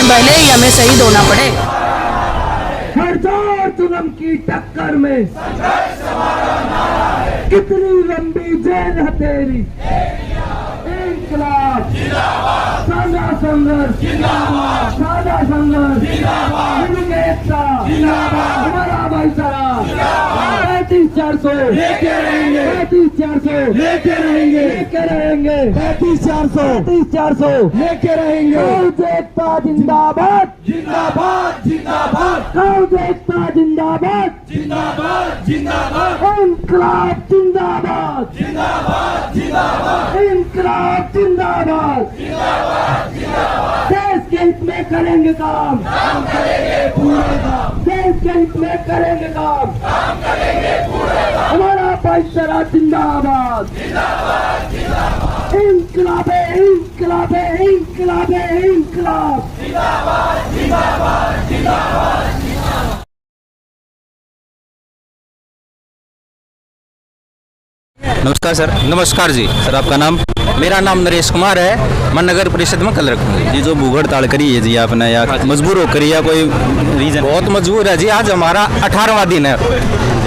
भले ही हमें शहीद होना पड़े। हर जोर जुल्म की टक्कर में कितनी लंबी जेल है तेरी। इंकलाब सादा संघर्ष जिंदाबाद, सादा संघर्ष जिंदाबाद, मिलेंगे एकता जिंदाबाद, हमारा भाईचारा 35-400 लेके रहेंगे, 35-400 लेके रहेंगे, लेके रहेंगे 35-400 लेके रहेंगे। काउज एकता जिंदाबाद जिंदाबाद जिंदाबाद, काउज एकता जिंदाबाद जिंदाबाद जिंदाबाद, इंकलाब जिंदाबाद जिंदाबाद जिंदाबाद, इंकलाब जिंदाबाद जिंदाबाद जिंदाबाद। देश के हित में करेंगे काम, करेंगे पूरे काम, देश के हित में करेंगे काम, करेंगे पूरे काम, हमारा भाईचारा जिंदाबाद जिंदाबाद जिंदाबाद, इंकलाबे इंकलाबे इंकलाबे इंकलाब जिंदाबाद जिंदाबाद जिंदाबाद। नमस्कार सर। नमस्कार जी। सर आपका नाम? मेरा नाम नरेश कुमार है। मैं नगर परिषद में कल रखूँगी। जी, जो भूख हड़ताल करी है जी आपने, या मजबूर होकर या कोई रीजन? बहुत मजबूर है जी। आज हमारा 18वां दिन है।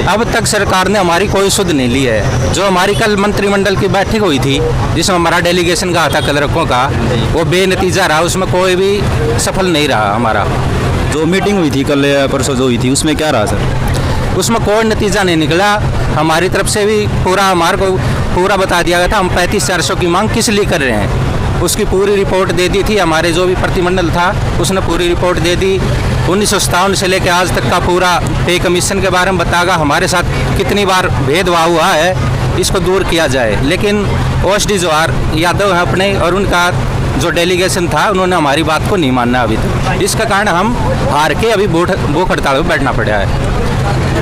अब तक सरकार ने हमारी कोई सुध नहीं ली है। जो हमारी कल मंत्रिमंडल की बैठक हुई थी, जिसमें हमारा डेलीगेशन गया था कलरकों का, वो बेनतीजा रहा। उसमें कोई भी सफल नहीं रहा हमारा। जो मीटिंग हुई थी कल परसों जो हुई थी, उसमें क्या रहा सर? उसमें कोई नतीजा नहीं निकला। हमारी तरफ से भी हमारे को पूरा बता दिया गया था हम 35-400 की मांग किस लिए कर रहे हैं। उसकी पूरी रिपोर्ट दे दी थी। हमारे जो भी प्रतिमंडल था उसने पूरी रिपोर्ट दे दी। 1957 से लेकर आज तक का पूरा पे कमीशन के बारे में बताएगा। हमारे साथ कितनी बार भेदभाव हुआ है, इसको दूर किया जाए। लेकिन OSD जवाहर यादव हैं अपने, और उनका जो डेलीगेशन था उन्होंने हमारी बात को नहीं माना अभी तक। इसका कारण हम हार के अभी भूख हड़ताल में बैठना पड़ा है।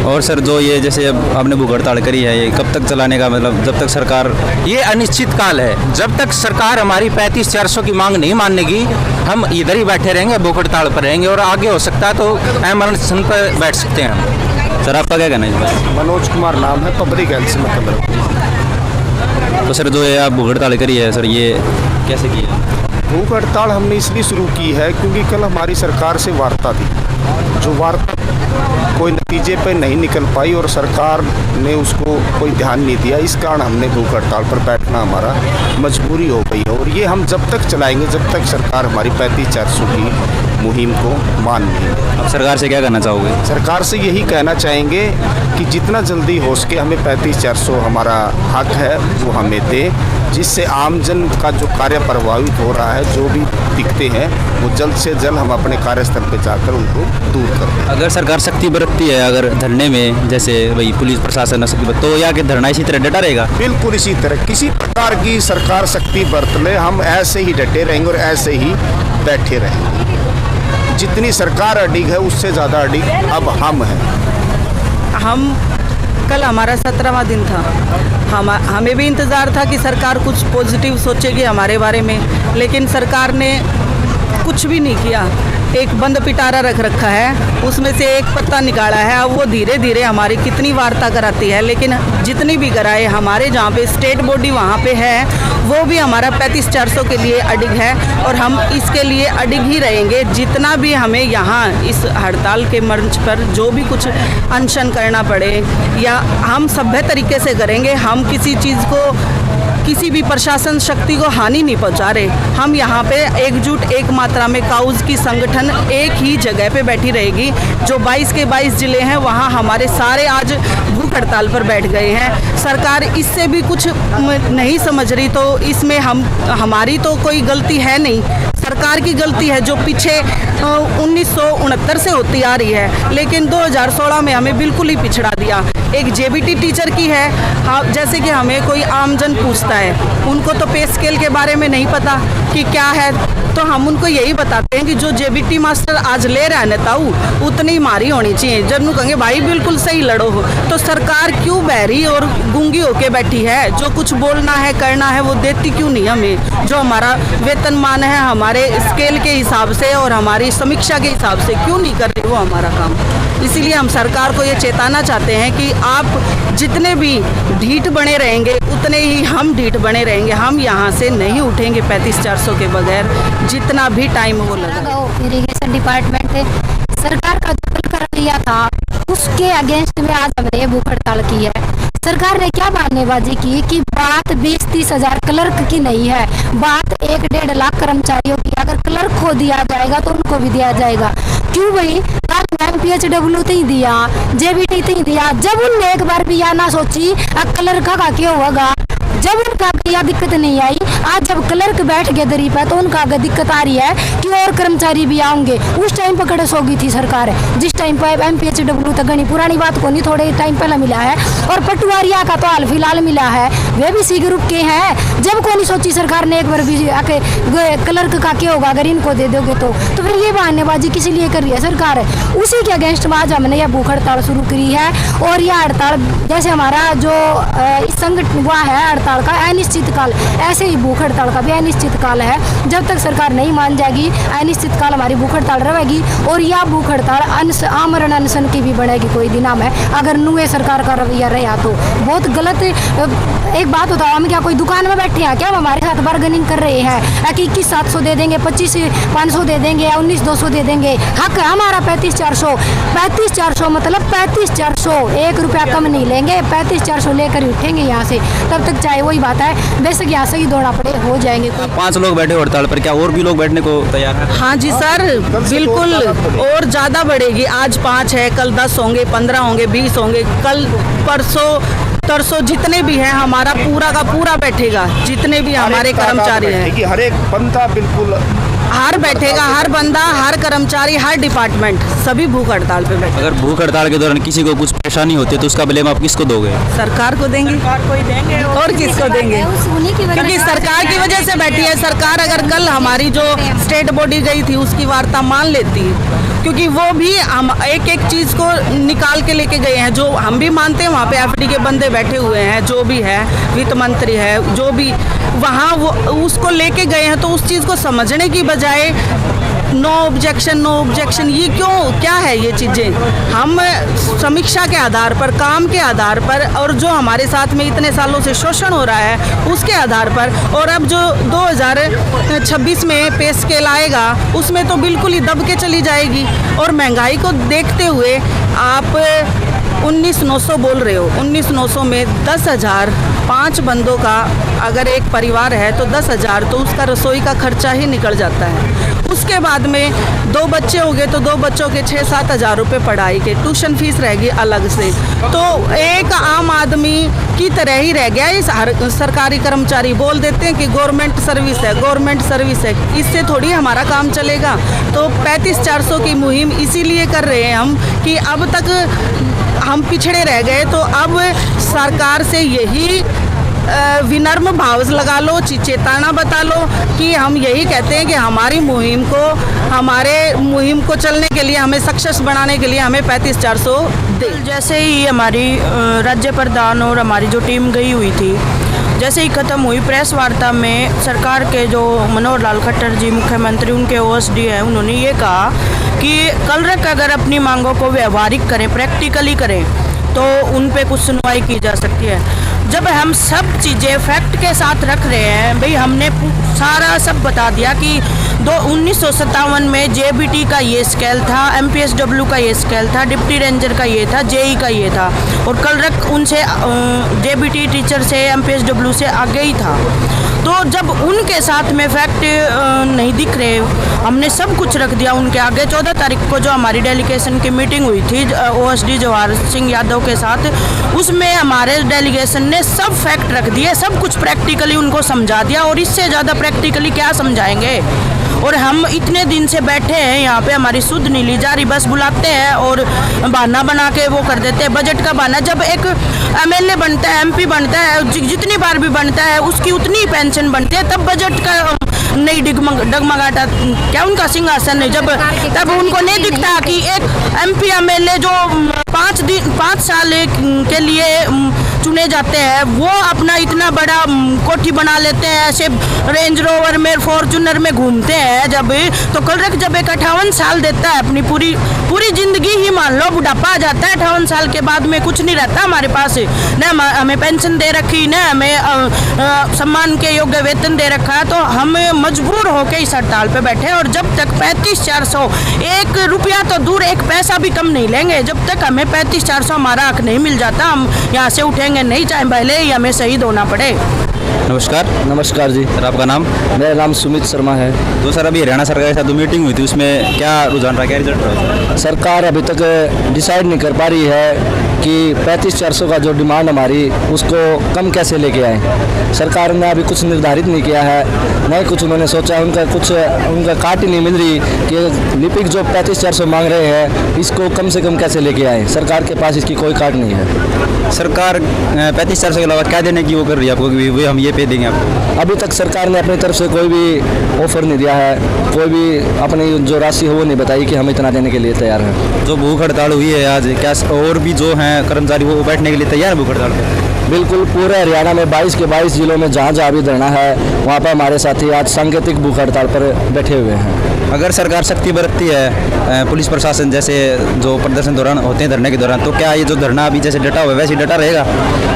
और सर, जो ये जैसे अब आपने भूख हड़ताल करी है, ये कब तक चलाने का, मतलब जब तक सरकार? ये अनिश्चित काल है। जब तक सरकार हमारी 35-400 की मांग नहीं मानेगी, हम इधर ही बैठे रहेंगे, भूख हड़ताल पर रहेंगे। और आगे हो सकता है तो अमरण पर बैठ सकते हैं हम। सर आपका क्या कहना है? मनोज कुमार नाम है, पब्लिक हेल्थ से मतलब। तो सर, जो ये आप भूख हड़ताल करी है सर, ये कैसे की है? भूख हड़ताल हमने इसलिए शुरू की है क्योंकि कल हमारी सरकार से वार्ता थी। जो वार्ता कोई नतीजे पर नहीं निकल पाई और सरकार ने उसको कोई ध्यान नहीं दिया। इस कारण हमने भूख हड़ताल पर बैठना हमारा मजबूरी हो गई है। और ये हम जब तक चलाएंगे जब तक सरकार हमारी 35-400 की मुहिम को मान ले। अब सरकार से क्या कहना चाहोगे? सरकार से यही कहना चाहेंगे कि जितना जल्दी हो सके हमें 35-400 हमारा हक है वो हमें दे, जिससे आमजन का जो कार्य प्रभावित हो रहा है, जो भी दिखते हैं, वो जल्द से जल्द हम अपने कार्यस्थल पर जाकर उनको दूर करें। अगर सरकार सख्ती बरतती है, अगर धरने में जैसे वही पुलिस प्रशासन सख्ती, तो या कि धरना इसी तरह डटा रहेगा? बिल्कुल इसी तरह किसी प्रकार की सरकार सख्ती बरत ले, हम ऐसे ही डटे रहेंगे और ऐसे ही बैठे रहेंगे। जितनी सरकार अडिग है उससे ज़्यादा अडिग अब हम हैं। हम कल हमारा 17वां दिन था। हमें भी इंतज़ार था कि सरकार कुछ पॉजिटिव सोचेगी हमारे बारे में, लेकिन सरकार ने कुछ भी नहीं किया। एक बंद पिटारा रख रखा है, उसमें से एक पत्ता निकाला है। अब वो धीरे धीरे हमारी कितनी वार्ता कराती है, लेकिन जितनी भी कराए, हमारे जहाँ पे स्टेट बॉडी वहाँ पे है, वो भी हमारा 35-400 के लिए अडिग है और हम इसके लिए अडिग ही रहेंगे। जितना भी हमें यहाँ इस हड़ताल के मंच पर जो भी कुछ अनशन करना पड़े, या हम सभ्य तरीके से करेंगे। हम किसी चीज़ को, किसी भी प्रशासन शक्ति को हानि नहीं पहुंचा रहे। हम यहाँ पे एकजुट, एक मात्रा में काउज की संगठन एक ही जगह पे बैठी रहेगी। जो 22 के 22 जिले हैं, वहाँ हमारे सारे आज भूख हड़ताल पर बैठ गए हैं। सरकार इससे भी कुछ नहीं समझ रही, तो इसमें हमारी तो कोई गलती है नहीं, सरकार की गलती है जो पीछे 1969 से होती आ रही है, लेकिन 2016 में हमें बिल्कुल ही पिछड़ा दिया। एक JBT टीचर की है, जैसे कि हमें कोई आमजन पूछता है, उनको तो पे स्केल के बारे में नहीं पता कि क्या है, तो हम उनको यही बताते हैं कि जो JBT मास्टर आज ले रहा है नेताऊ, उतनी मारी होनी चाहिए। जब कहेंगे भाई बिल्कुल सही लड़ो हो, तो सरकार क्यों बहरी और गूंगी होके बैठी है? जो कुछ बोलना है, करना है, वो देती क्यों नहीं हमें? जो हमारा वेतनमान है हमारे स्केल के हिसाब से और हमारी समीक्षा के हिसाब से क्यों नहीं कर रही वो हमारा काम? इसीलिए हम सरकार को ये चेताना चाहते हैं कि आप जितने भी ढीठ बने रहेंगे उतने ही हम ढीठ बने रहेंगे। हम यहाँ से नहीं उठेंगे 35-400 के बगैर, जितना भी टाइम वो लगा। इरिगेशन डिपार्टमेंट सरकार का दखल कर लिया था, उसके अगेंस्ट में आज हमने ये भूख हड़ताल की है। सरकार ने क्या बहानेबाजी की कि बात 20-30 हजार क्लर्क की नहीं है, बात 1-1.5 लाख कर्मचारियों की। अगर क्लर्क को दिया जाएगा तो उनको भी दिया जाएगा। क्यों भाई? MPHW ही दिया, JBT ही दिया। जब उनने एक बार भी यह ना सोची क्लर्क का क्या होगा, जब उनका यह दिक्कत नहीं आई, आज जब क्लर्क बैठ गए दरी पर तो उनका अगर दिक्कत आ रही है कि और कर्मचारी भी आएंगे। उस टाइम पर कड़स हो गई थी सरकार, जिस टाइम पर MPHW तक गणी पुरानी बात को नहीं, थोड़े टाइम पहले मिला है। और पटवारिया का तो हाल फिलहाल मिला है, वे भी C ग्रुप के हैं। जब को नहीं सोची सरकार ने एक बार भी आके क्लर्क का क्या होगा अगर इनको दे दोगे तो फिर ये बहानेबाजी किस लिए कर रही है सरकार? उसी के अगेंस्ट में आज हमने यह भूख हड़ताल शुरू करी है। और यह हड़ताल जैसे हमारा जो संगठन हुआ है हड़ताल का अनिश्चितकाल, ऐसे ही भूख हड़ताल का भी अनिश्चितकाल है। जब तक सरकार नहीं मान जाएगी अनिश्चितकाल हमारी भूख हड़ताल रहेगी। और यह भूख हड़ताल आमरण अनशन की भी बनेगी कोई दिन में, अगर नुए सरकार का रवैया रहा तो। बहुत गलत एक बात होता है, हम क्या कोई दुकान में बैठे हैं क्या? हम हमारे साथ बार्गेनिंग कर रहे हैं कि 21,700 दे देंगे, 25,500 दे देंगे या 19,200 दे देंगे। हक है हमारा 35,400। 35,400 मतलब 35,400, 1 रुपया कम नहीं लेंगे, 35,400 लेकर ही उठेंगे यहाँ से। तब तक चाहे वही बात है, बेशक यहाँ से ही दौड़ा पड़े हो जाएंगे। 5 लोग बैठे हड़ताल पर, क्या और भी लोग बैठने को तैयार हैं? हाँ जी सर, बिल्कुल, और ज़्यादा बढ़ेगी। आज 5 है, कल 10 होंगे, 15 होंगे, 20 होंगे, कल परसों जितने भी हैं हमारा पूरा का पूरा बैठेगा। जितने भी हमारे कर्मचारी हैं, हर एक बंदा बिल्कुल हर बैठेगा, हर बंदा, हर कर्मचारी, हर डिपार्टमेंट, सभी भूख हड़ताल पे बैठे। अगर भूख हड़ताल के दौरान किसी को कुछ परेशानी होती है तो उसका ब्लेम आप किसको दोगे? सरकार को देंगे, सरकार को ही देंगे और किसको देंगे? क्योंकि सरकार की वजह से बैठी है। सरकार अगर कल हमारी जो स्टेट बॉडी गई थी उसकी वार्ता मान लेती, क्योंकि वो भी हम एक चीज़ को निकाल के लेके गए हैं, जो हम भी मानते हैं। वहाँ पे FD के बंदे बैठे हुए हैं, जो भी है, वित्त मंत्री है, जो भी वहाँ वो उसको लेके गए हैं। तो उस चीज़ को समझने की बजाय नो ऑब्जेक्शन, ये क्यों, क्या है ये चीज़ें? हम समीक्षा के आधार पर, काम के आधार पर, और जो हमारे साथ में इतने सालों से शोषण हो रहा है उसके आधार पर, और अब जो 2026 में पे स्केल आएगा उसमें तो बिल्कुल ही दब के चली जाएगी। और महंगाई को देखते हुए आप 19,900 बोल रहे हो। 19,900 में 10,000, 5 बंदों का अगर एक परिवार है तो 10,000 तो उसका रसोई का खर्चा ही निकल जाता है। उसके बाद में 2 बच्चे हो गए तो 2 बच्चों के 6-7 हज़ार रुपये पढ़ाई के, ट्यूशन फीस रहेगी अलग से। तो एक आम आदमी की तरह ही रह गया। इस सरकारी कर्मचारी बोल देते हैं कि गवर्नमेंट सर्विस है, गवर्नमेंट सर्विस है, इससे थोड़ी हमारा काम चलेगा। तो 35-400 की मुहिम इसीलिए कर रहे हैं हम कि अब तक हम पिछड़े रह गए। तो अब सरकार से यही विनम्र भाव लगा लो, चेताना बता लो कि हम यही कहते हैं कि हमारी मुहिम को चलने के लिए, हमें सक्सेस बनाने के लिए हमें 35-400 दे। जैसे ही हमारी राज्य प्रधान और हमारी जो टीम गई हुई थी, जैसे ही ख़त्म हुई प्रेस वार्ता में, सरकार के जो मनोहर लाल खट्टर जी मुख्यमंत्री, उनके OSD हैं, उन्होंने ये कहा कि क्लर्क अगर अपनी मांगों को व्यवहारिक करें, प्रैक्टिकली करें तो उन पे कुछ सुनवाई की जा सकती है। जब हम सब चीज़ें फैक्ट के साथ रख रहे हैं, भाई हमने सारा सब बता दिया कि 1957 में JBT का ये स्केल था, MPSW का ये स्केल था, डिप्टी रेंजर का ये था, JE का ये था, और क्लर्क उनसे JBT टीचर से MPSW से आगे ही था। तो जब उनके साथ में फैक्ट नहीं दिख रहे, हमने सब कुछ रख दिया उनके आगे। 14 तारीख को जो हमारी डेलीगेशन की मीटिंग हुई थी OSD जवाहर सिंह यादव के साथ, उसमें हमारे डेलीगेशन ने सब फैक्ट रख दिए, सब कुछ प्रैक्टिकली उनको समझा दिया। और इससे ज़्यादा प्रैक्टिकली क्या समझाएंगे? और हम इतने दिन से बैठे हैं यहाँ पे, हमारी सुध नहीं ली जा रही, बस बुलाते हैं और बहाना बना के वो कर देते हैं, बजट का बहाना। जब एक MLA बनता है, MP बनता है, जितनी बार भी बनता है उसकी उतनी ही पेंशन बनती है, तब बजट का नहीं डगमगाता क्या उनका सिंहासन है? जब तब उनको नहीं दिखता कि एक MP MLA जो 5 साल के लिए चुने जाते हैं, वो अपना इतना बड़ा कोठी बना लेते हैं, ऐसे रेंज रोवर में, फॉर्चूनर में घूमते हैं। जब तो क्लर्क जब एक 58 साल देता है, अपनी पूरी जिंदगी ही मान लो बुढ़ापा आ जाता है 58 साल के बाद में, कुछ नहीं रहता हमारे पास, न हमें पेंशन दे रखी, न हमें सम्मान के योग्य वेतन दे रखा है, तो हम मजबूर होकर इस हड़ताल पे बैठे। और जब तक 35,400, 1 रुपया तो दूर 1 पैसा भी कम नहीं लेंगे, जब तक हमें 35,400 हमारा हक नहीं मिल जाता हम यहाँ से उठेंगे नहीं, चाहे भले ही हमें शहीद होना पड़े। नमस्कार। नमस्कार जी। सर आपका नाम? मेरा नाम सुमित शर्मा है। तो सर अभी हरियाणा सरकार के साथ जो मीटिंग हुई थी उसमें क्या रुझान रहा, क्या रिजल्ट रहा? सरकार अभी तक डिसाइड नहीं कर पा रही है कि 35,400 का जो डिमांड हमारी उसको कम कैसे लेके आए। सरकार ने अभी कुछ निर्धारित नहीं किया है, नहीं कुछ उन्होंने सोचा, उनका काट ही नहीं मिल रही कि लिपिक जो 35,400 मांग रहे हैं इसको कम से कम कैसे लेके आए। सरकार के पास इसकी कोई काट नहीं है। सरकार 35,400 के अलावा क्या देने की वो कर रही है आपको कि हम ये पे देंगे आपको? अभी तक सरकार ने अपनी तरफ से कोई भी ऑफर नहीं दिया है, कोई भी अपनी जो राशि हो वो नहीं बताई कि हम इतना देने के लिए तैयार हैं। जो भूख हड़ताल हुई है आज, क्या और भी जो हैं कर्मचारी वो बैठने के लिए तैयार है भूख हड़ताल पर? बिल्कुल, पूरे हरियाणा में 22 के 22 जिलों में जहाँ जहाँ भी धरना है वहाँ पर हमारे साथी आज सांकेतिक भूख हड़ताल पर बैठे हुए हैं। अगर सरकार सख्ती बरतती है, पुलिस प्रशासन जैसे जो प्रदर्शन दौरान होते हैं धरने के दौरान, तो क्या ये जो धरना अभी जैसे डटा हुआ है वैसे ही डटा रहेगा?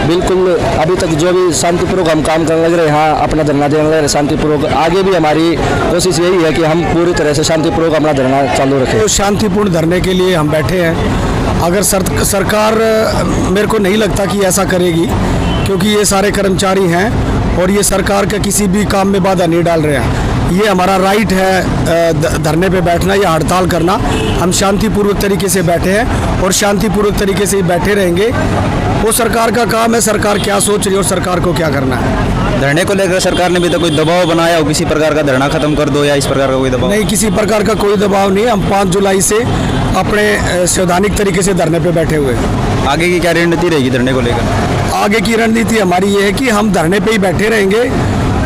बिल्कुल, अभी तक जो भी शांतिपूर्वक हम काम करने लग रहे हैं, हाँ अपना धरना देने लग रहे हैं शांतिपूर्वक, आगे भी हमारी कोशिश यही है कि हम पूरी तरह से शांतिपूर्वक अपना धरना चालू रखें। तो शांतिपूर्ण धरने के लिए हम बैठे हैं। अगर सरकार मेरे को नहीं लगता कि ऐसा करेगी, क्योंकि ये सारे कर्मचारी हैं और ये सरकार का किसी भी काम में बाधा नहीं डाल रहे हैं। ये हमारा राइट है धरने पे बैठना या हड़ताल करना। हम शांतिपूर्वक तरीके से बैठे हैं और शांतिपूर्वक तरीके से ही बैठे रहेंगे। वो सरकार का काम है, सरकार क्या सोच रही है और सरकार को क्या करना है। धरने को लेकर सरकार ने भी तो कोई दबाव बनाया हो किसी प्रकार का, धरना खत्म कर दो या इस प्रकार का कोई दबाव? नहीं, किसी प्रकार का कोई दबाव नहीं। हम 5 जुलाई से अपने संवैधानिक तरीके से धरने पे बैठे हुए हैं। आगे की क्या रणनीति रहेगी धरने को लेकर? आगे की रणनीति हमारी ये है कि हम धरने पे ही बैठे रहेंगे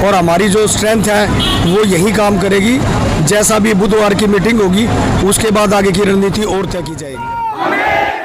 और हमारी जो स्ट्रेंथ है वो यही काम करेगी। जैसा भी बुधवार की मीटिंग होगी उसके बाद आगे की रणनीति और तय की जाएगी।